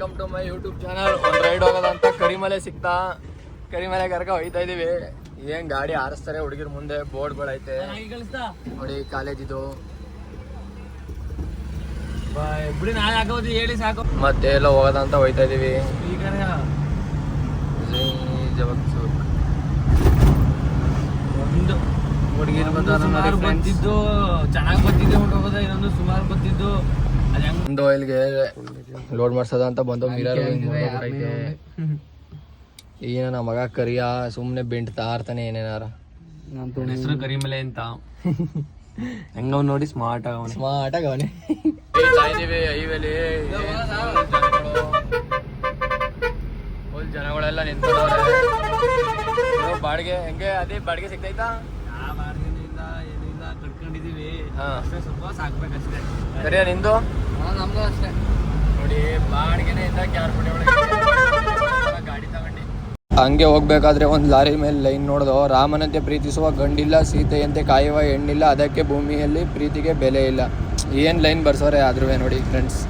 Welcome to my YouTube channel. ಒಂದು ride ಹೋಗೋದಂತ ಕರಿಮಲೆ ಸಿಕ್ತಾ, ಕರಿಮಲೆ ಕರ್ಕ ಹೋಯ್ತಾ ಇದೀವಿ. ಏನ್ ಗಾಡಿ ಆರಿಸ್ತಾರೆ ಹುಡುಗಿರ್ ಮುಂದೆ, ಬೋರ್ಡ್ಗಳೈತೆ ನೋಡಿ, ಕಾಲೇಜಿದು. ಹೇಳಿ ಸಾಕು. ಮತ್ತೆ ಎಲ್ಲ ಹೋಗೋದಂತ ಹೋಯ್ತಾ ಇದೀವಿ. ಒಂದು ಹುಡುಗಿರ್ ಬಂದಿದ್ದು ಚೆನ್ನಾಗಿ ಬಂದಿದ್ದು ಹೋಗೋದ, ಇನ್ನೊಂದು ಸುಮಾರು ಬಂದಿದ್ದು. ಒಂದು ಆಯಿಲ್ಗೆ ಲೋಡ್ ಮಾಡ್ಸೋದ ಅಂತ ಬಂದು ಮಿರರ್ ಏನ ನಮ್ಮ ಮಗ ಕರಿಯ ಸುಮ್ನೆ ಬೆಂಟ್ತಾ ಇರ್ತಾನೆ ಏನೇನಾರ. ನನ್ನ ಹೆಸರು ಕರಿಮಲೆ ಅಂತ. ಹೆಂಗ ನೋಡಿ ಸ್ಮಾರ್ಟ್ ಆಗವನೆ. ಹೈವೇಲಿ ಫುಲ್ ಜನಗಳೆಲ್ಲ ನಿಂತ್ಕೊಂಡವ್ರೆ. ಬಾಡಿಗೆ ಹೆಂಗೆ ಅದೇ ಬಾಡಿಗೆ ಸಿಗ್ತೈತಾ? ಏನಿಲ್ಲ, ಕಟ್ಕೊಂಡಿದೀವಿ. ಹಾ, ಸ್ವಲ್ಪ ಸಾಕ್ಬೇಕಷ್ಟೇ. ಸರಿಯಾ ನಿಂದು? ನಮ್ದು ಅಷ್ಟೇ ನೋಡಿ, ಬಾಡಿಗೆನೆ ಇದ್ದ ಕ್ಯಾರ್ಪುಟಿ ಒಳಗೆ ಗಾಡಿ ತಗೊಂಡು ಹಂಗೆ ಹೋಗ್ಬೇಕಾದ್ರೆ ಒಂದು ಲಾರಿ ಮೇಲೆ ಲೈನ್ ನೋಡ್ದೋ. ರಾಮನಂತೆ ಪ್ರೀತಿಸುವ ಗಂಡಿಲ್ಲ, ಸೀತೆಯಂತೆ ಕಾಯುವ ಹೆಣ್ಣಿಲ್ಲ, ಅದಕ್ಕೆ ಭೂಮಿಯಲ್ಲಿ ಪ್ರೀತಿಗೆ ಬೆಲೆ ಇಲ್ಲ. ಏನು ಲೈನ್ ಬರ್ಸೋರೆ ಆದ್ರೂ ನೋಡಿ ಫ್ರೆಂಡ್ಸ್.